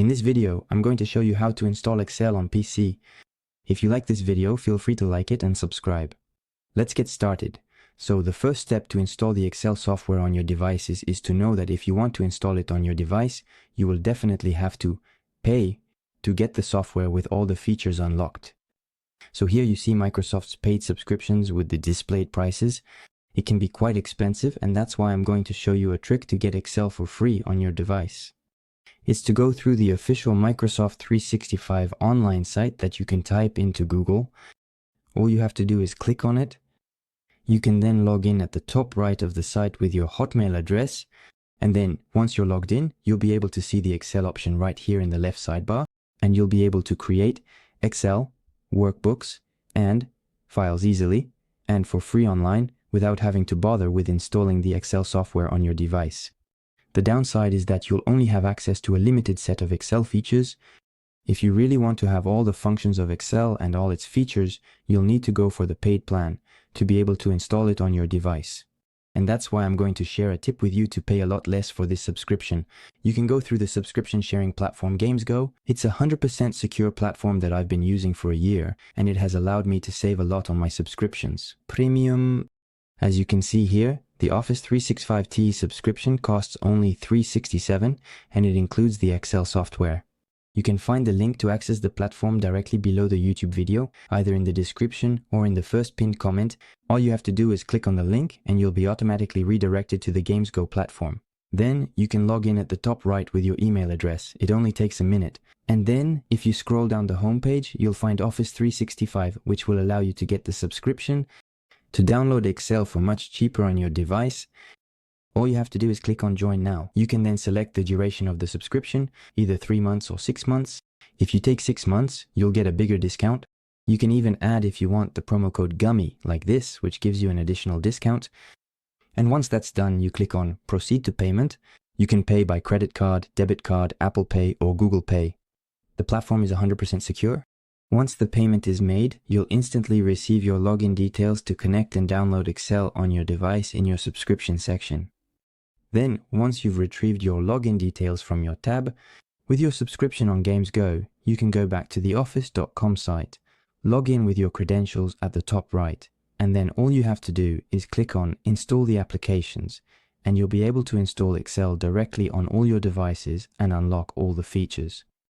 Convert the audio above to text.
In this video, I'm going to show you how to install Excel on PC. If you like this video, feel free to like it and subscribe. Let's get started. So the first step to install the Excel software on your devices is to know that if you want to install it on your device, you will definitely have to pay to get the software with all the features unlocked. So here you see Microsoft's paid subscriptions with the displayed prices. It can be quite expensive, and that's why I'm going to show you a trick to get Excel for free on your device. It's to go through the official Microsoft 365 online site that you can type into Google. All you have to do is click on it. You can then log in at the top right of the site with your Hotmail address. And then once you're logged in, you'll be able to see the Excel option right here in the left sidebar. And you'll be able to create Excel, workbooks, and files easily and for free online without having to bother with installing the Excel software on your device. The downside is that you'll only have access to a limited set of Excel features. If you really want to have all the functions of Excel and all its features, you'll need to go for the paid plan to be able to install it on your device. And that's why I'm going to share a tip with you to pay a lot less for this subscription. You can go through the subscription sharing platform GamesGo. It's a 100% secure platform that I've been using for a year, and it has allowed me to save a lot on my subscriptions. Premium, as you can see here, the Office 365T subscription costs only $367, and it includes the Excel software. You can find the link to access the platform directly below the YouTube video, either in the description or in the first pinned comment. All you have to do is click on the link and you'll be automatically redirected to the GamesGo platform. Then you can log in at the top right with your email address. It only takes a minute. And then if you scroll down the homepage, you'll find Office 365, which will allow you to get the subscription. To download Excel for much cheaper on your device, all you have to do is click on Join Now. You can then select the duration of the subscription, either 3 months or 6 months. If you take 6 months, you'll get a bigger discount. You can even add, if you want, the promo code GUMMY, like this, which gives you an additional discount. And once that's done, you click on Proceed to Payment. You can pay by credit card, debit card, Apple Pay, or Google Pay. The platform is 100% secure. Once the payment is made, you'll instantly receive your login details to connect and download Excel on your device in your subscription section. Then, once you've retrieved your login details from your tab, with your subscription on GamesGo, you can go back to the office.com site, log in with your credentials at the top right, and then all you have to do is click on Install the applications, and you'll be able to install Excel directly on all your devices and unlock all the features.